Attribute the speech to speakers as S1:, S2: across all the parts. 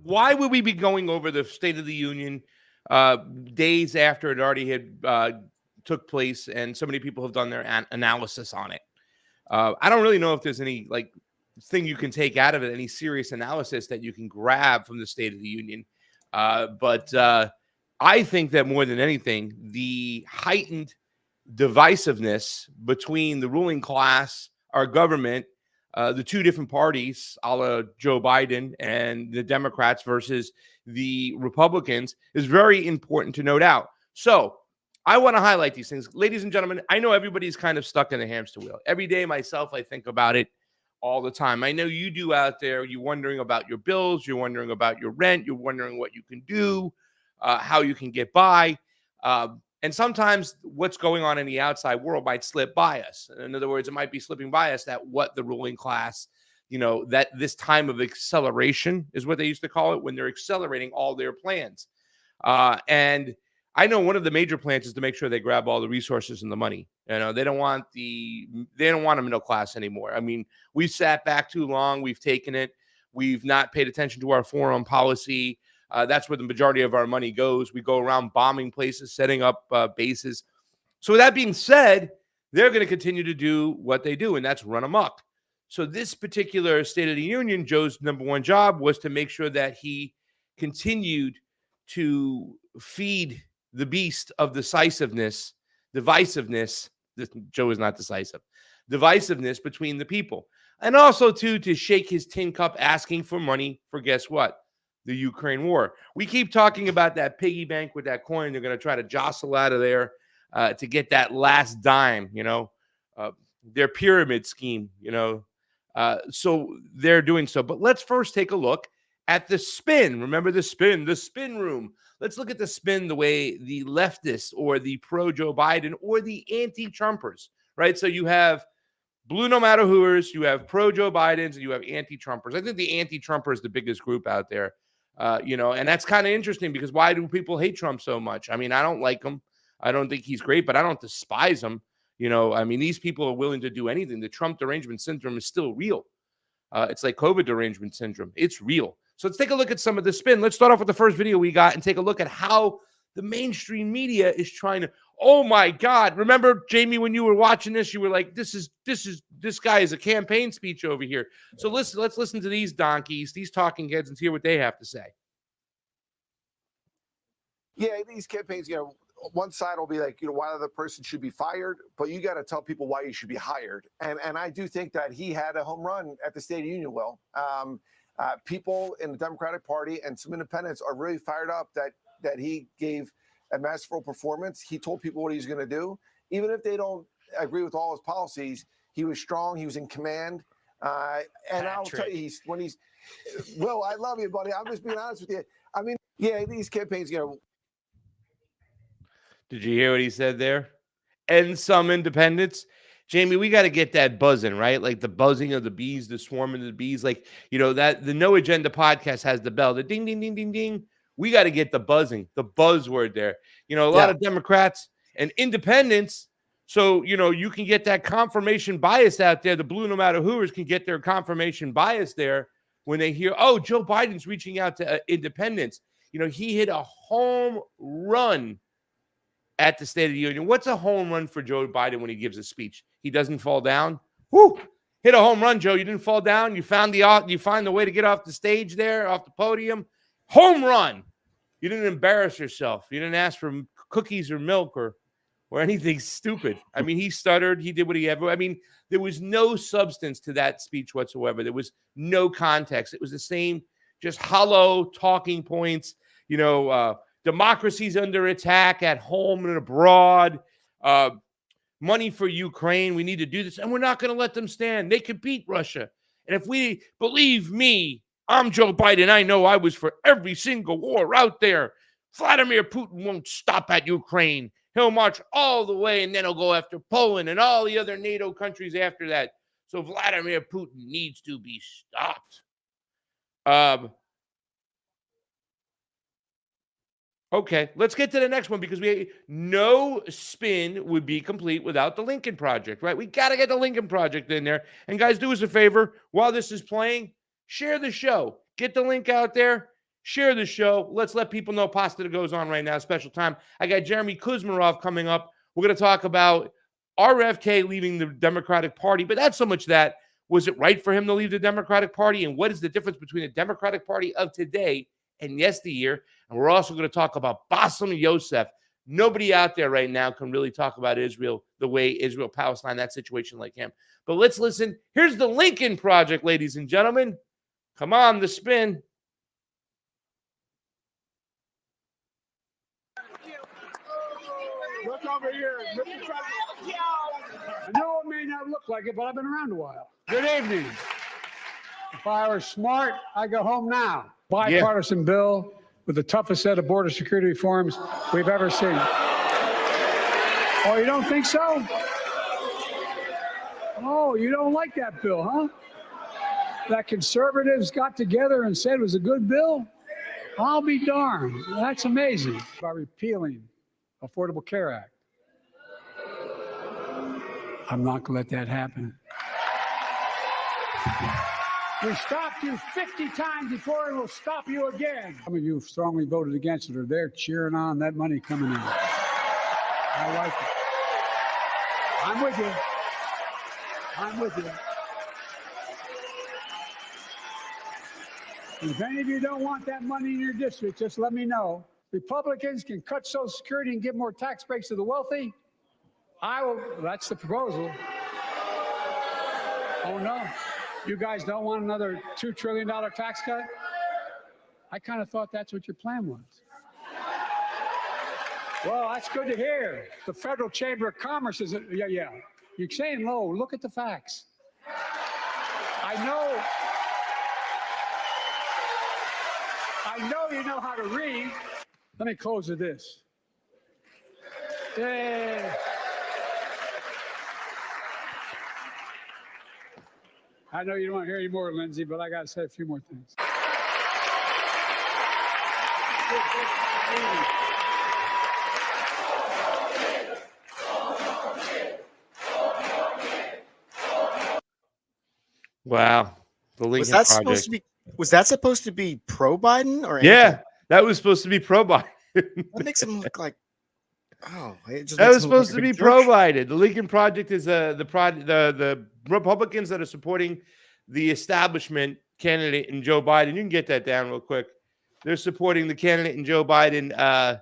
S1: why would we be going over the State of the Union days after it already had took place, and so many people have done their analysis on it? I don't really know if there's any like thing you can take out of it, any serious analysis that you can grab from the State of the Union. But I think that more than anything, the heightened divisiveness between the ruling class, our government, the two different parties, a la Joe Biden and the Democrats versus the Republicans, is very important to note out. So I want to highlight these things. Ladies and gentlemen, I know everybody's kind of stuck in the hamster wheel. Every day myself, I think about it all the time. I know you do out there. You're wondering about your bills. You're wondering about your rent. You're wondering what you can do, how you can get by. And sometimes what's going on in the outside world might slip by us. In other words, it might be slipping by us that what the ruling class, that this time of acceleration is what they used to call it, when they're accelerating all their plans. And I know one of the major plans is to make sure they grab all the resources and the money. They don't want a middle class anymore. I mean, we've sat back too long. We've taken it. We've not paid attention to our foreign policy. That's where the majority of our money goes. We go around bombing places, setting up bases. So with that being said, they're going to continue to do what they do, and that's run amok. So this particular State of the Union, Joe's number one job was to make sure that he continued to feed the beast of divisiveness. Joe is not decisive. Divisiveness between the people. And also, too, to shake his tin cup asking for money for, guess what? The Ukraine war. We keep talking about that piggy bank with that coin. They're going to try to jostle out of there to get that last dime, their pyramid scheme, so they're doing so. But let's first take a look at the spin. Remember the spin room. Let's look at the spin the way the leftists or the pro-Joe Biden or the anti-Trumpers, right? So you have blue no matter whoers, you have pro-Joe Bidens, and you have anti-Trumpers. I think the anti-Trumper is the biggest group out there. And that's kind of interesting because why do people hate Trump so much? I mean, I don't like him. I don't think he's great, but I don't despise him. These people are willing to do anything. The Trump derangement syndrome is still real. It's like COVID derangement syndrome. It's real. So let's take a look at some of the spin. Let's start off with the first video we got and take a look at how the mainstream media is trying to, oh my God. Remember, Jamie, when you were watching this, you were like, this guy is a campaign speech over here. So let's listen to these donkeys, these talking heads, and hear what they have to say.
S2: Yeah, these campaigns, one side will be like, why the person should be fired, but you got to tell people why you should be hired. And I do think that he had a home run at the State of the Union, Will. People in the Democratic Party and some independents are really fired up that he gave a masterful performance. He told people what he was going to do. Even if they don't agree with all his policies, he was strong. He was in command. And I'll tell you, Will, I love you, buddy. I'm just being honest with you. I mean, yeah, these campaigns,
S1: Did you hear what he said there? And some independents. Jamie, we got to get that buzzing, right? Like the buzzing of the bees, the swarming of the bees. Like, that the No Agenda podcast has the bell, the ding, ding, ding, ding, ding. We got to get the buzzing, the buzzword there. A lot of Democrats and independents. So, you can get that confirmation bias out there. The blue no matter whoers can get their confirmation bias there when they hear, oh, Joe Biden's reaching out to independents. He hit a home run at the State of the Union. What's a home run for Joe Biden when he gives a speech? He doesn't fall down. Woo! Hit a home run, Joe. You didn't fall down. You find the way to get off the stage there, off the podium. Home run. You didn't embarrass yourself. You didn't ask for cookies or milk or anything stupid. I mean, he stuttered. He did what he ever. I mean, there was no substance to that speech whatsoever. There was no context. It was the same, just hollow talking points. Democracy's under attack at home and abroad. Money for Ukraine. We need to do this. And we're not going to let them stand. They could beat Russia. And if we believe me, I'm Joe Biden. I know I was for every single war out there. Vladimir Putin won't stop at Ukraine. He'll march all the way, and then he'll go after Poland and all the other NATO countries after that. So Vladimir Putin needs to be stopped. Okay, let's get to the next one because no spin would be complete without the Lincoln Project, right? We got to get the Lincoln Project in there. And guys, do us a favor. While this is playing, share the show. Get the link out there. Share the show. Let's let people know pasta goes on right now. Special time. I got Jeremy Kuzmarov coming up. We're going to talk about RFK leaving the Democratic Party, but not so much that. Was it right for him to leave the Democratic Party? And what is the difference between the Democratic Party of today and yesteryear? And we're also going to talk about Bassem Youssef. Nobody out there right now can really talk about Israel the way Israel-Palestine, that situation like him. But let's listen. Here's the Lincoln Project, ladies and gentlemen. Come on, the spin.
S3: Look over here. I know it may not look like it, but I've been around a while. Good evening. If I were smart, I'd go home now. Bipartisan bill with the toughest set of border security reforms we've ever seen. Oh, you don't think so? Oh, you don't like that bill, huh? That conservatives got together and said it was a good bill? I'll be darned. That's amazing. By repealing Affordable Care Act. I'm not going to let that happen. We stopped you 50 times before, and we'll stop you again. Some of you strongly voted against it, or they're cheering on that money coming in. I like it. I'm with you. I'm with you. If any of you don't want that money in your district, just let me know. Republicans can cut Social Security and give more tax breaks to the wealthy. I will. That's the proposal. Oh, no. You guys don't want another $2 trillion tax cut? I kind of thought that's what your plan was. Well, that's good to hear. The Federal Chamber of Commerce is, yeah. You're saying low. Look at the facts. I know you know how to read. Let me close with this. Yeah. I know you don't want to hear any more, Lindsay, but I got to say a few more things.
S1: Wow. The Lincoln Project.
S4: Was that supposed to be pro-Biden or?
S1: Yeah, that was supposed to be pro-Biden.
S4: That makes him look like. Oh,
S1: that was supposed to be pro-Biden. The Lincoln Project is the Republicans that are supporting the establishment candidate in Joe Biden. You can get that down real quick. They're supporting the candidate in Joe Biden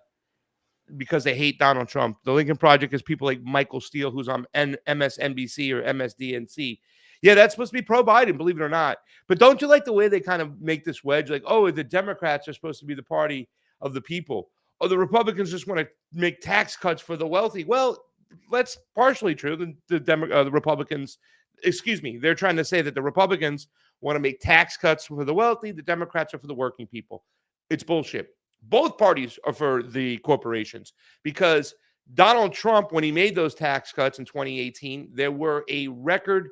S1: because they hate Donald Trump. The Lincoln Project is people like Michael Steele, who's on MSNBC or MSDNC. Yeah, that's supposed to be pro-Biden, believe it or not. But don't you like the way they kind of make this wedge? Like, oh, the Democrats are supposed to be the party of the people. Oh, the Republicans just want to make tax cuts for the wealthy. Well, that's partially true. The Republicans, they're trying to say that the Republicans want to make tax cuts for the wealthy. The Democrats are for the working people. It's bullshit. Both parties are for the corporations because Donald Trump, when he made those tax cuts in 2018, there were a record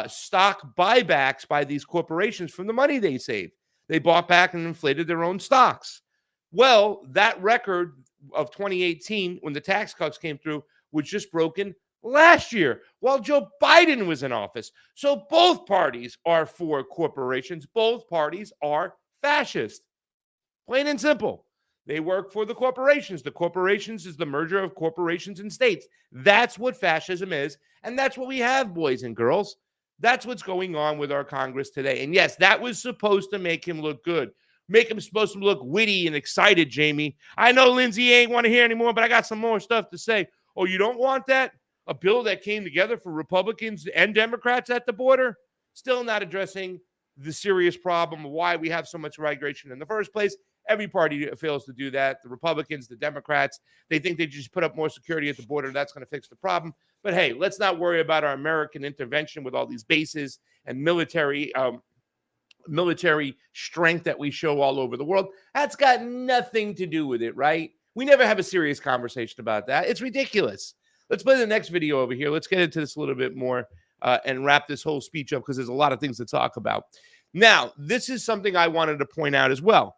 S1: stock buybacks by these corporations from the money they saved. They bought back and inflated their own stocks. Well, that record of 2018, when the tax cuts came through, was just broken last year while Joe Biden was in office. So both parties are for corporations. Both parties are fascist. Plain and simple. They work for the corporations. The corporations is the merger of corporations and states. That's what fascism is. And that's what we have, boys and girls. That's what's going on with our Congress today. And yes, that was supposed to make him look good. Make him supposed to look witty and excited, Jamie. I know Lindsay ain't want to hear anymore, but I got some more stuff to say. Oh, you don't want that? A bill that came together for Republicans and Democrats at the border? Still not addressing the serious problem of why we have so much migration in the first place. Every party fails to do that. The Republicans, the Democrats, they think they just put up more security at the border. That's going to fix the problem. But hey, let's not worry about our American intervention with all these bases and military strength that we show all over the world. That's got nothing to do with it, right? We never have a serious conversation about that. It's ridiculous. Let's play the next video over here. Let's get into this a little bit more and wrap this whole speech up because there's a lot of things to talk about. Now, this is something I wanted to point out as well.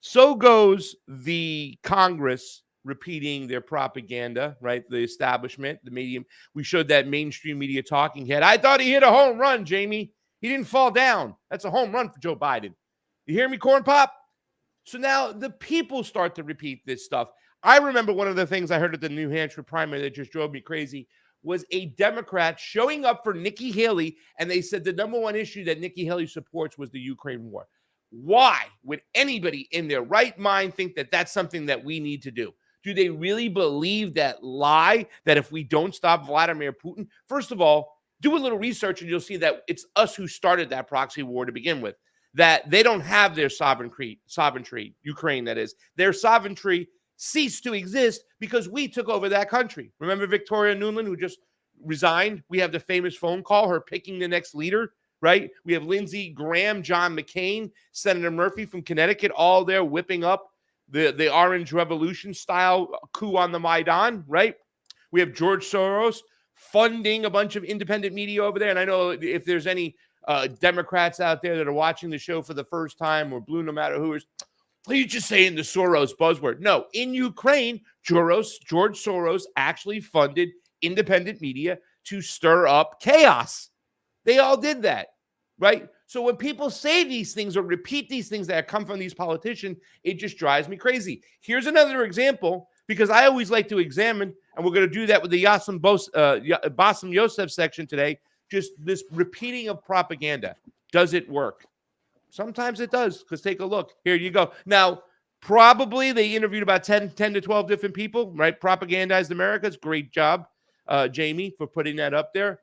S1: So goes the Congress repeating their propaganda, right? The establishment, the medium. We showed that mainstream media talking head. I thought he hit a home run, Jamie. He didn't fall down. That's a home run for Joe Biden. You hear me, Corn Pop? So now the people start to repeat this stuff. I remember one of the things I heard at the New Hampshire primary that just drove me crazy was a Democrat showing up for Nikki Haley, and they said the number one issue that Nikki Haley supports was the Ukraine war. Why would anybody in their right mind think that that's something that we need to do? Do they really believe that lie that if we don't stop Vladimir Putin? First of all, do a little research and you'll see that it's us who started that proxy war to begin with, that they don't have their sovereignty, Ukraine, that is. Their sovereignty ceased to exist because we took over that country. Remember Victoria Nuland, who just resigned? We have the famous phone call, her picking the next leader, right? We have Lindsey Graham, John McCain, Senator Murphy from Connecticut, all there whipping up the Orange Revolution style coup on the Maidan, right? We have George Soros funding a bunch of independent media over there. And I know if there's any Democrats out there that are watching the show for the first time, or blue, no matter who is, are you just saying the Soros buzzword? No, in Ukraine, George Soros actually funded independent media to stir up chaos. They all did that, right? So when people say these things or repeat these things that come from these politicians, it just drives me crazy. Here's another example, because I always like to examine, and we're going to do that with the Bassem Youssef section today, just this repeating of propaganda. Does it work? Sometimes it does, because take a look. Here you go. Now, probably they interviewed about 10 to 12 different people, right? Propagandized America's. Great job, Jamie, for putting that up there.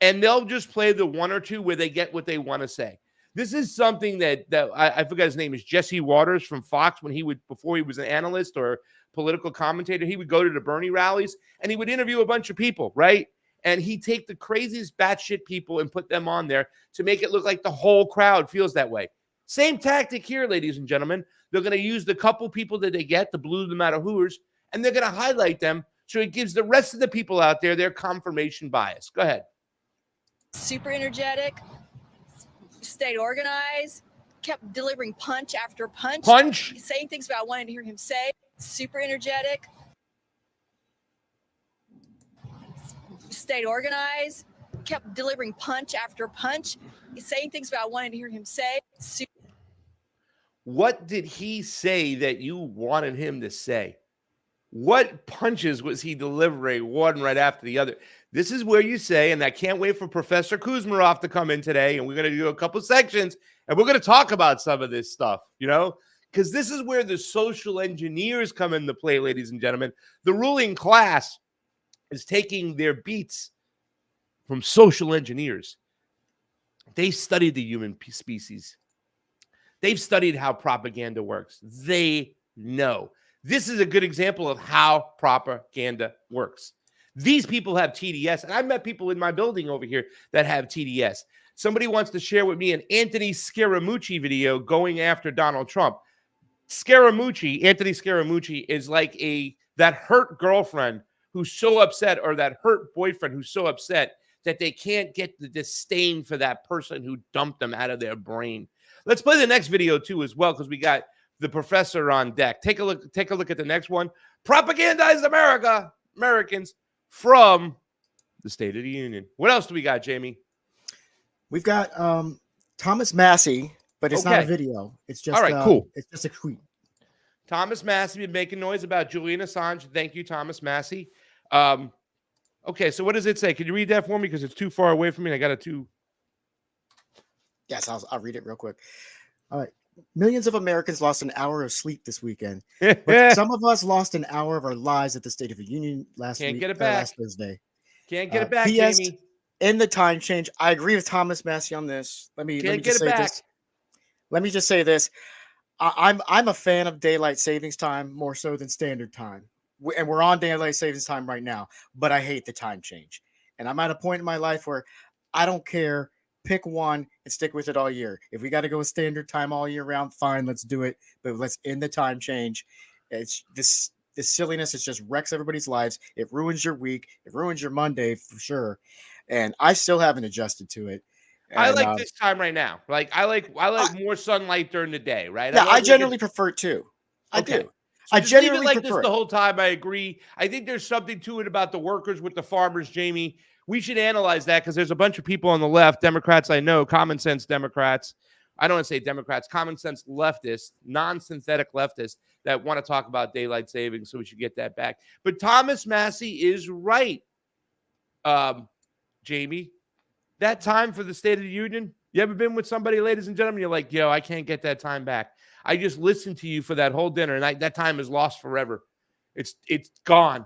S1: And they'll just play the one or two where they get what they want to say. This is something that I forgot his name is Jesse Waters from Fox, when he would, before he was an analyst or political commentator, he would go to the Bernie rallies and he would interview a bunch of people, right? And he'd take the craziest batshit people and put them on there to make it look like the whole crowd feels that way. Same tactic here, ladies and gentlemen. They're going to use the couple people that they get, the blue, no matter who's, and they're going to highlight them so it gives the rest of the people out there their confirmation bias. Go ahead.
S5: Super energetic, stayed organized, kept delivering punch after punch.
S1: Punch?
S5: Saying things about wanting to hear him say. Super energetic, stayed organized, kept delivering punch after punch. Saying things about wanting to hear him say.
S1: What did he say that you wanted him to say? What punches was he delivering one right after the other? This is where you say, and I can't wait for Professor Kuzmarov to come in today, and we're going to do a couple sections, and we're going to talk about some of this stuff, you know, because this is where the social engineers come into play, ladies and gentlemen. The ruling class is taking their beats from social engineers. They studied the human species. They've studied how propaganda works. They know. This is a good example of how propaganda works. These people have TDS, and I've met people in my building over here that have TDS. Somebody wants to share with me an Anthony Scaramucci video going after Donald Trump. Anthony Scaramucci is like that hurt girlfriend who's so upset, or that hurt boyfriend who's so upset that they can't get the disdain for that person who dumped them out of their brain. Let's play the next video too as well, because we got the professor on deck. Take a look at the next one. Propagandized Americans from the State of the Union. What else do we got, Jamie?
S4: We've got Thomas Massey, but it's not a video. It's just
S1: all right, cool.
S4: It's just a tweet.
S1: Thomas Massey been making noise about Julian Assange. Thank you, Thomas Massey. Okay, so what does it say? Can you read that for me? Because it's too far away from me. I got it too.
S4: Yes, I'll read it real quick. All right. Millions of Americans lost an hour of sleep this weekend. But some of us lost an hour of our lives at the State of the Union last Thursday.
S1: Can't get it back,
S4: PS,
S1: Jamie.
S4: In the time change, I agree with Thomas Massey on this. Let me just say this. I'm a fan of daylight savings time more so than standard time. And we're on daylight savings time right now, but I hate the time change. And I'm at a point in my life where I don't care. Pick one and stick with it all year. If we got to go with standard time all year round, fine, let's do it. But let's end the time change. It's this silliness. It just wrecks everybody's lives. It ruins your week. It ruins your Monday for sure. And I still haven't adjusted to it. And,
S1: I like this time right now. Like I like more sunlight during the day, right?
S4: Yeah, I generally prefer it too. I do.
S1: So
S4: I genuinely
S1: like
S4: prefer
S1: this the whole time. I agree. I think there's something to it about the workers with the farmers, Jamie. We should analyze that, because there's a bunch of people on the left, Democrats I know, common sense Democrats. I don't want to say Democrats, common sense leftists, non-synthetic leftists that want to talk about daylight savings, so we should get that back. But Thomas Massey is right, Jamie. That time for the State of the Union, you ever been with somebody, ladies and gentlemen, you're like, yo, I can't get that time back. I just listened to you for that whole dinner, and that time is lost forever. It's gone.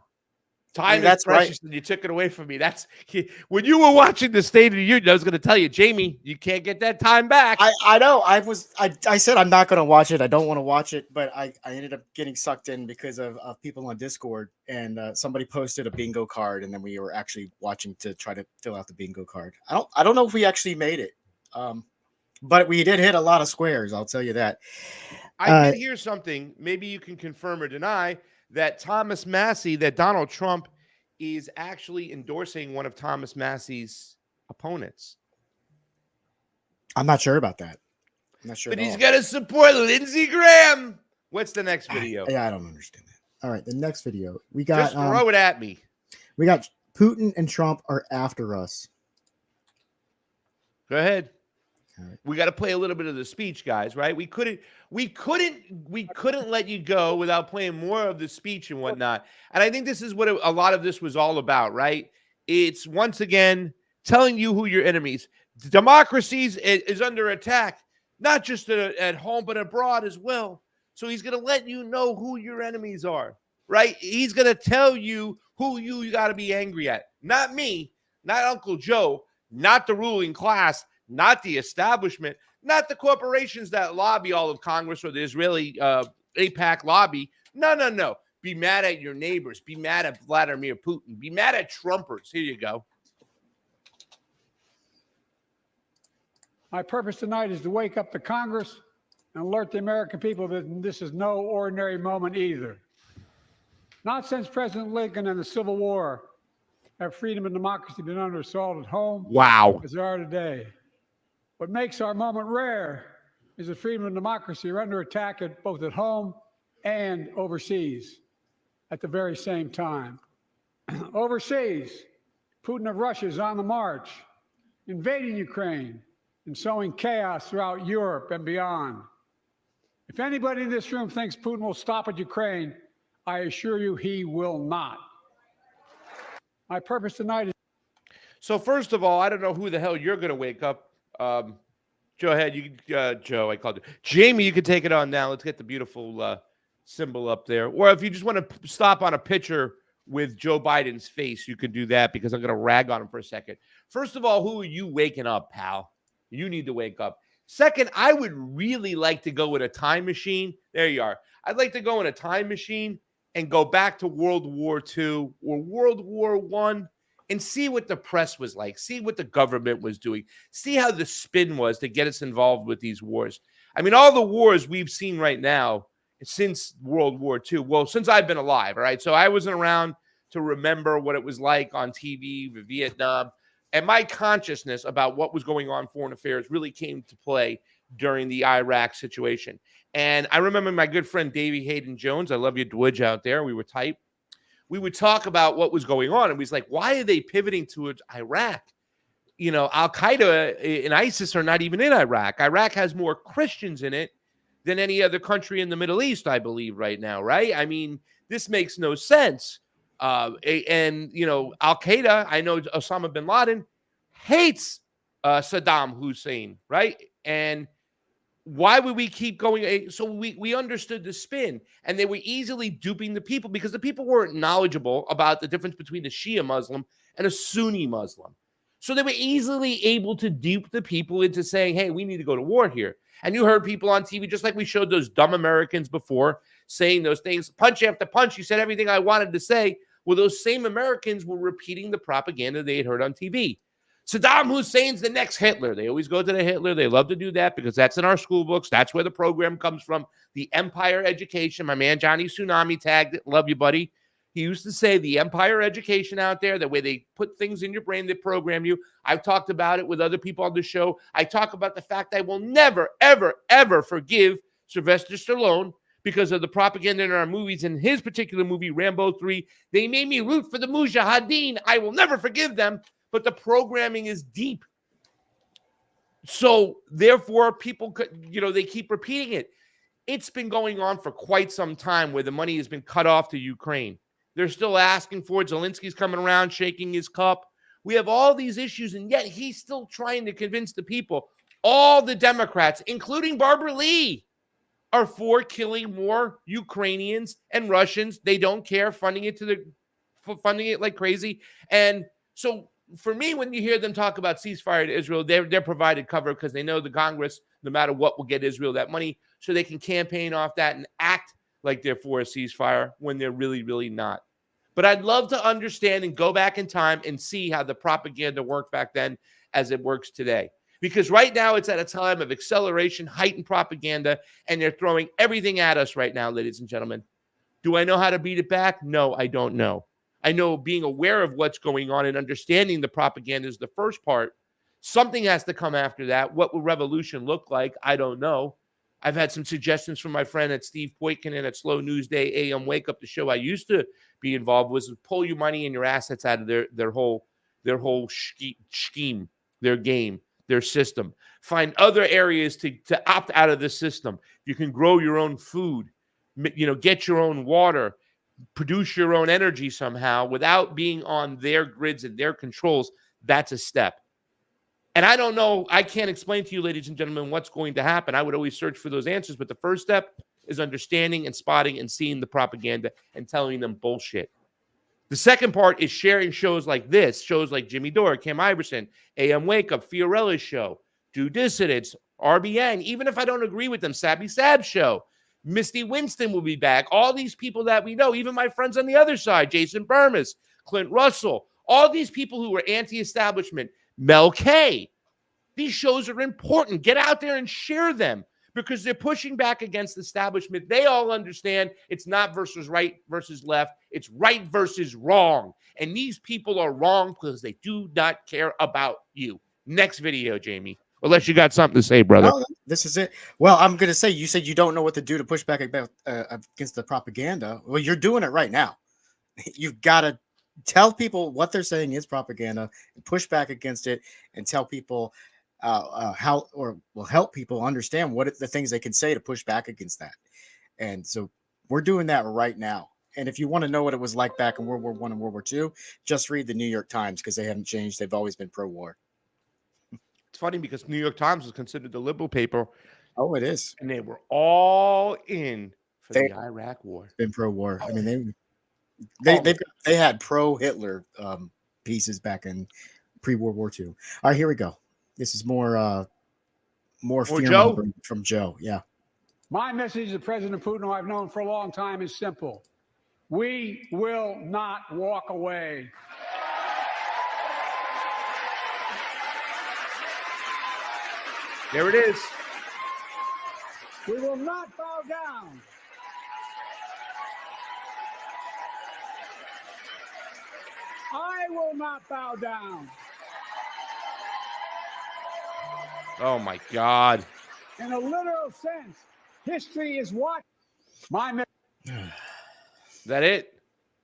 S1: Time is precious, and you took it away from me. That's when you were watching the State of the Union. I was going to tell you, Jamie, you can't get that time back.
S4: I know. I said I'm not going to watch it. I don't want to watch it, but I ended up getting sucked in because of people on Discord, and somebody posted a bingo card, and then we were actually watching to try to fill out the bingo card. I don't know if we actually made it, but we did hit a lot of squares. I'll tell you that.
S1: I did hear something. Maybe you can confirm or deny that Thomas Massey, that Donald Trump is actually endorsing one of Thomas Massey's opponents.
S4: I'm not sure about that. I'm not sure.
S1: But he's got to support Lindsey Graham. What's the next video?
S4: Yeah, I don't understand that. All right, the next video. We got
S1: just throw it at me.
S4: We got Putin and Trump are after us.
S1: Go ahead.
S4: Right.
S1: We got to play a little bit of the speech, guys, right? We couldn't let you go without playing more of the speech and whatnot. And I think this is what a lot of this was all about, right? It's once again telling you who your enemies. Democracy is under attack, not just at home, but abroad as well. So he's going to let you know who your enemies are, right? He's going to tell you who you got to be angry at. Not me, not Uncle Joe, not the ruling class, not the establishment, not the corporations that lobby all of Congress or the Israeli AIPAC lobby. No. Be mad at your neighbors. Be mad at Vladimir Putin. Be mad at Trumpers. Here you go.
S3: My purpose tonight is to wake up the Congress and alert the American people that this is no ordinary moment either. Not since President Lincoln and the Civil War have freedom and democracy been under assault at home as they are today. What makes our moment rare is that freedom and democracy are under attack both at home and overseas at the very same time. Overseas, Putin of Russia is on the march, invading Ukraine and sowing chaos throughout Europe and beyond. If anybody in this room thinks Putin will stop at Ukraine, I assure you he will not. My purpose tonight is...
S1: So first of all, I don't know who the hell you're going to wake up. Go ahead. Joe, I called you. Jamie, you can take it on now. Let's get the beautiful symbol up there. Or if you just want to stop on a picture with Joe Biden's face, you can do that because I'm going to rag on him for a second. First of all, who are you waking up, pal? You need to wake up. Second, I would really like to go in a time machine. There you are. I'd like to go in a time machine and go back to World War II or World War I and see what the press was like, see what the government was doing, see how the spin was to get us involved with these wars. I mean, all the wars we've seen right now since World War II, well, since I've been alive, all right? So I wasn't around to remember what it was like on TV, Vietnam, and my consciousness about what was going on in foreign affairs really came to play during the Iraq situation. And I remember my good friend Davey Hayden Jones, I love you, Dwidge out there, we were tight. We would talk about what was going on, and we was like, why are they pivoting towards Iraq? You know, Al-Qaeda and ISIS are not even in Iraq. Iraq has more Christians in it than any other country in the Middle East, I believe, right now, right? I mean, this makes no sense. And, you know, Al-Qaeda, I know Osama bin Laden hates Saddam Hussein, right? And why would we keep going? So we understood the spin, and they were easily duping the people because the people weren't knowledgeable about the difference between a Shia Muslim and a Sunni Muslim. So they were easily able to dupe the people into saying, hey, we need to go to war here. And you heard people on TV, just like we showed those dumb Americans before, saying those things, punch after punch. You said everything I wanted to say. Well, those same Americans were repeating the propaganda they had heard on TV. Saddam Hussein's the next Hitler. They always go to the Hitler. They love to do that because that's in our school books. That's where the program comes from. The Empire Education. My man Johnny Tsunami tagged it. Love you, buddy. He used to say the Empire Education out there, the way they put things in your brain, they program you. I've talked about it with other people on the show. I talk about the fact I will never, ever, ever forgive Sylvester Stallone because of the propaganda in our movies. In his particular movie, Rambo 3, they made me root for the Mujahideen. I will never forgive them. But the programming is deep. So therefore, people could, they keep repeating it. It's been going on for quite some time where the money has been cut off to Ukraine. They're still asking for it. Zelensky's coming around, shaking his cup. We have all these issues, and yet he's still trying to convince the people. All the Democrats, including Barbara Lee, are for killing more Ukrainians and Russians. They don't care, funding it like crazy. And so for me, when you hear them talk about ceasefire to Israel, they're provided cover because they know the Congress, no matter what, will get Israel that money so they can campaign off that and act like they're for a ceasefire when they're really, really not. But I'd love to understand and go back in time and see how the propaganda worked back then as it works today. Because right now it's at a time of acceleration, heightened propaganda, and they're throwing everything at us right now, ladies and gentlemen. Do I know how to beat it back? No, I don't know. I know being aware of what's going on and understanding the propaganda is the first part. Something has to come after that. What will revolution look like? I don't know. I've had some suggestions from my friend at Steve Poitkin at Slow News Day AM Wake Up, the show I used to be involved with, was pull your money and your assets out of their whole scheme, their game, their system. Find other areas to opt out of the system. You can grow your own food, get your own water, produce your own energy somehow without being on their grids and their controls. That's a step. And I don't know, I can't explain to you, ladies and gentlemen, what's going to happen. I would always search for those answers, but the first step is understanding and spotting and seeing the propaganda and telling them bullshit. The second part is sharing shows like this, shows like Jimmy Dore, Kim Iverson, AM Wake Up, Fiorella's show, Do Dissidents, RBN, even if I don't agree with them, Sabby Sab show, Misty Winston will be back, all these people that we know, even my friends on the other side, Jason Burmis, Clint Russell, all these people who were anti-establishment, Mel K. These shows are important. Get out there and share them because they're pushing back against the establishment. They all understand it's not versus right versus left. It's right versus wrong. And these people are wrong because they do not care about you. Next video, Jamie. Unless you got something to say, brother.
S4: No, this is it. Well, I'm going to say, you said you don't know what to do to push back against the propaganda. Well, you're doing it right now. You've got to tell people what they're saying is propaganda and push back against it and tell people how, or will help people understand what the things they can say to push back against that. And so we're doing that right now. And if you want to know what it was like back in World War I and World War II, just read the New York Times because they haven't changed. They've always been pro-war.
S1: It's funny because New York Times was considered the liberal paper.
S4: Oh, it is.
S1: And they were all in for the Iraq War.
S4: Been pro-war. I mean, they had pro-Hitler pieces back in pre-World War II. All right, here we go. This is more
S1: Joe
S4: from Joe. Yeah.
S3: My message to President Putin, who I've known for a long time, is simple. We will not walk away.
S1: There it is.
S3: We will not bow down. I will not bow down.
S1: Oh, my God.
S3: In a literal sense, history is what?
S1: That it?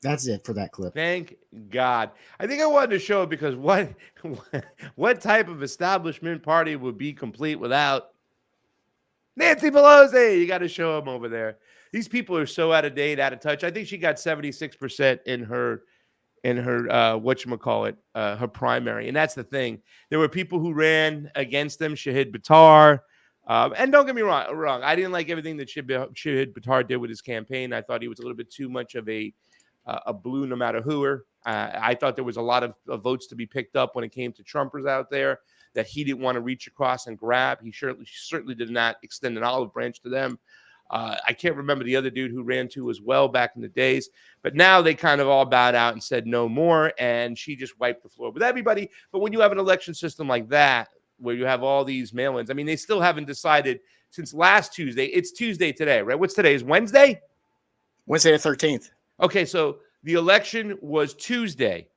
S4: That's it for that clip.
S1: Thank God. I think I wanted to show it because what type of establishment party would be complete without Nancy Pelosi? You got to show them over there. These people are so out of date, out of touch. I think she got 76% in her whatchamacallit, her primary. And that's the thing. There were people who ran against them, Shahid Buttar. And don't get me wrong. I didn't like everything that Shahid Buttar did with his campaign. I thought he was a little bit too much of a blue no matter whoer. I thought there was a lot of votes to be picked up when it came to Trumpers out there that he didn't want to reach across and grab. He certainly did not extend an olive branch to them. I can't remember the other dude who ran too as well back in the days, but now they kind of all bowed out and said no more, and she just wiped the floor with everybody. But when you have an election system like that, where you have all these mail-ins, I mean, they still haven't decided since last Tuesday. It's Tuesday today, right? What's today? Is Wednesday?
S4: Wednesday the 13th.
S1: Okay, so the election was Tuesday,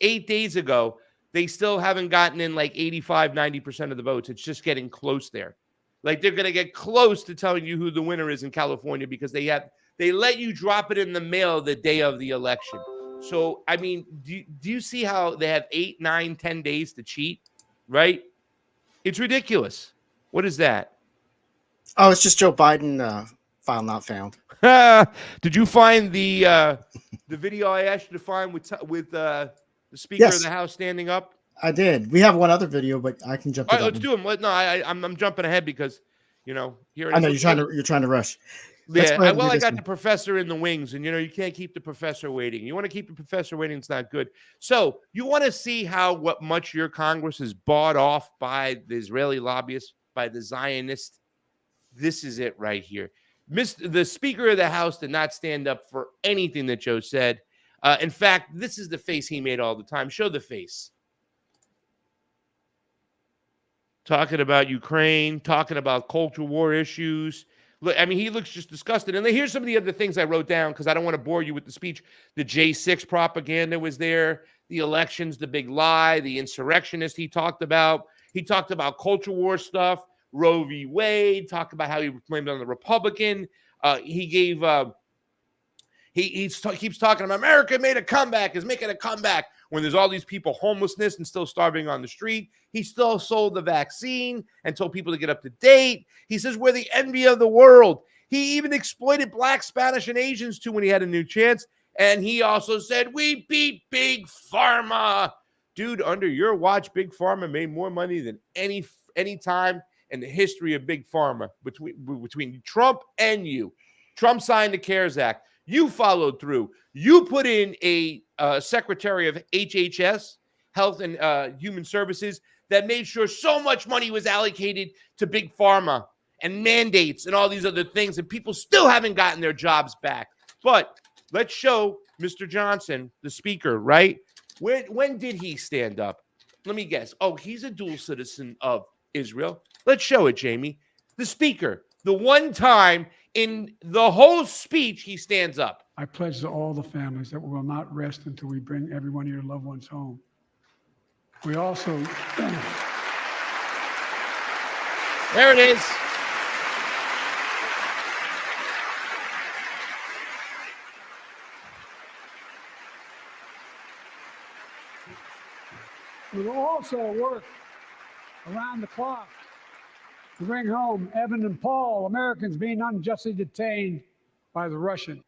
S1: 8 days ago. They still haven't gotten in like 85, 90% of the votes. It's just getting close there. Like they're going to get close to telling you who the winner is in California because they let you drop it in the mail the day of the election. So, I mean, do you see how they have 8, 9, 10 days to cheat, right? It's ridiculous. What is that?
S4: Oh, it's just Joe Biden file not found.
S1: Did you find the video I asked you to find with the Speaker of the House standing up?
S4: I did. We have one other video, but I can jump to
S1: All right,
S4: that
S1: let's
S4: one.
S1: do them. No, I'm jumping ahead because, you know, here it
S4: I
S1: is.
S4: know you're trying to rush. Let's
S1: Yeah,
S4: go ahead and do
S1: I
S4: this
S1: got
S4: one.
S1: the professor in the wings, and, you know, you can't keep the professor waiting. You want to keep the professor waiting, it's not good. So you want to see what much your Congress is bought off by the Israeli lobbyists, by the Zionists. This is it right here. The Speaker of the House did not stand up for anything that Joe said. In fact, this is the face he made all the time. Show the face. Talking about Ukraine, talking about cultural war issues. Look, I mean, he looks just disgusted. And here's some of the other things I wrote down because I don't want to bore you with the speech. The J6 propaganda was there. The elections, the big lie, the insurrectionist he talked about. He talked about culture war stuff. Roe v. Wade, talked about how he blamed on the Republican. He gave he keeps talking about America made a comeback, is making a comeback when there's all these people homelessness and still starving on the street. He still sold the vaccine and told people to get up to date. He says we're the envy of the world. He even exploited Black, Spanish, and Asians too when he had a new chance. And he also said, we beat Big Pharma. Dude, under your watch, Big Pharma made more money than any time in the history of Big Pharma between Trump and you. Trump signed the CARES Act. You followed through. You put in a secretary of HHS, Health and Human Services, that made sure so much money was allocated to Big Pharma and mandates and all these other things, and people still haven't gotten their jobs back. But let's show Mr. Johnson, the speaker, right? When did he stand up? Let me guess. Oh, he's a dual citizen of Israel. Let's show it, Jamie. The speaker, the one time in the whole speech he stands up.
S3: I pledge to all the families that we will not rest until we bring every one of your loved ones home. We also...
S1: There it is.
S3: We will also work around the clock to bring home Evan and Paul, Americans being unjustly detained by the Russian.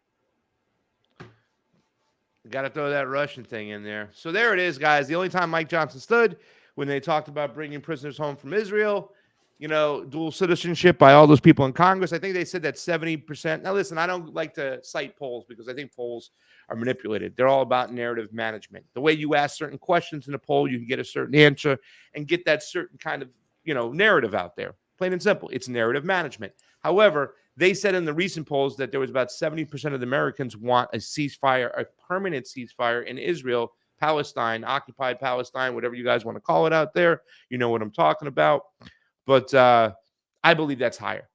S1: Got to throw that Russian thing in there. So there it is, guys. The only time Mike Johnson stood when they talked about bringing prisoners home from Israel, you know, dual citizenship by all those people in Congress. I think they said that 70%. Now, listen, I don't like to cite polls because I think polls are manipulated. They're all about narrative management. The way you ask certain questions in a poll, you can get a certain answer and get that certain kind of, you know, narrative out there. Plain and simple. It's narrative management. However, they said in the recent polls that there was about 70% of the Americans want a ceasefire, a permanent ceasefire in Israel, Palestine, occupied Palestine, whatever you guys want to call it out there. You know what I'm talking about. But I believe that's higher.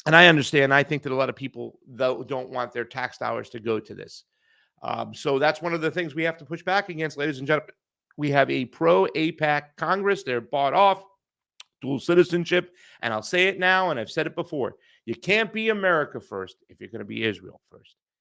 S1: And I understand. I think that a lot of people, though, don't want their tax dollars to go to this. So that's one of the things we have to push back against, ladies and gentlemen. We have a pro-AIPAC Congress. They're bought off. Dual citizenship. And I'll say it now, and I've said it before. You can't be America first if you're going to be Israel first.